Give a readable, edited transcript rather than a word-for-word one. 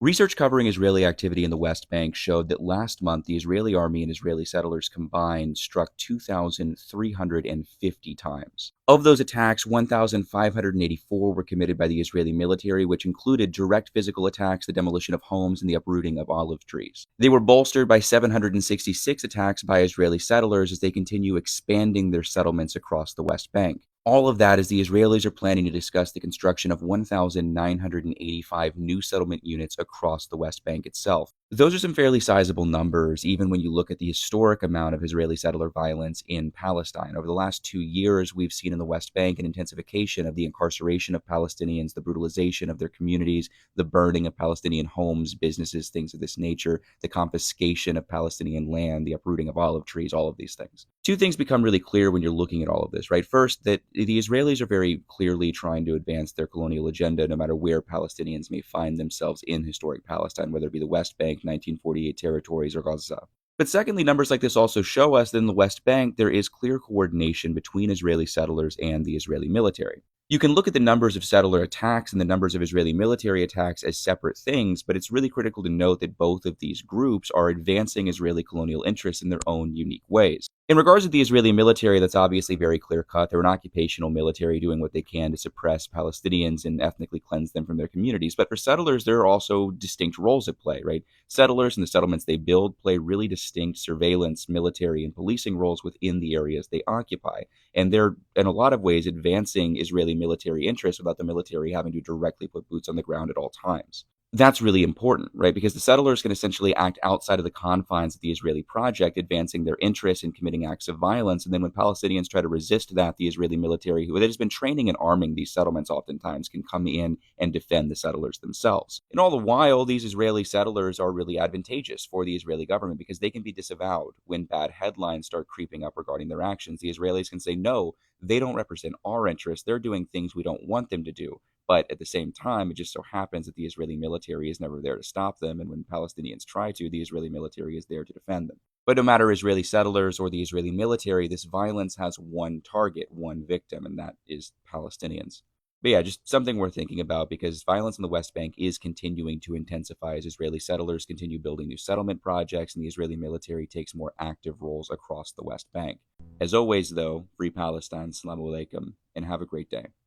Research covering Israeli activity in the West Bank showed that last month the Israeli army and Israeli settlers combined struck 2,350 times. Of those attacks, 1,584 were committed by the Israeli military, which included direct physical attacks, the demolition of homes, and the uprooting of olive trees. They were bolstered by 766 attacks by Israeli settlers as they continue expanding their settlements across the West Bank. All of that as the Israelis are planning to discuss the construction of 1,985 new settlement units across the West Bank itself. Those are some fairly sizable numbers, even when you look at the historic amount of Israeli settler violence in Palestine. Over the last 2 years, we've seen in the West Bank an intensification of the incarceration of Palestinians, the brutalization of their communities, the burning of Palestinian homes, businesses, things of this nature, the confiscation of Palestinian land, the uprooting of olive trees, all of these things. Two things become really clear when you're looking at all of this, right? First, that the Israelis are very clearly trying to advance their colonial agenda no matter where Palestinians may find themselves in historic Palestine, whether it be the West Bank, 1948 territories, or Gaza. But secondly, numbers like this also show us that in the West Bank, there is clear coordination between Israeli settlers and the Israeli military. You can look at the numbers of settler attacks and the numbers of Israeli military attacks as separate things, but it's really critical to note that both of these groups are advancing Israeli colonial interests in their own unique ways. In regards to the Israeli military, that's obviously very clear-cut. They're an occupational military doing what they can to suppress Palestinians and ethnically cleanse them from their communities. But for settlers, there are also distinct roles at play, right? Settlers and the settlements they build play really distinct surveillance, military, and policing roles within the areas they occupy. And they're, in a lot of ways, advancing Israeli military interests without the military having to directly put boots on the ground at all times. That's really important, right? Because the settlers can essentially act outside of the confines of the Israeli project, advancing their interests and committing acts of violence. And then when Palestinians try to resist that, the Israeli military, who has been training and arming these settlements oftentimes, can come in and defend the settlers themselves. And all the while, these Israeli settlers are really advantageous for the Israeli government because they can be disavowed when bad headlines start creeping up regarding their actions. The Israelis can say, no, they don't represent our interests. They're doing things we don't want them to do. But at the same time, it just so happens that the Israeli military is never there to stop them. And when Palestinians try to, the Israeli military is there to defend them. But no matter Israeli settlers or the Israeli military, this violence has one target, one victim, and that is Palestinians. But yeah, just something worth thinking about because violence in the West Bank is continuing to intensify as Israeli settlers continue building new settlement projects and the Israeli military takes more active roles across the West Bank. As always, though, free Palestine, Assalamu alaikum, and have a great day.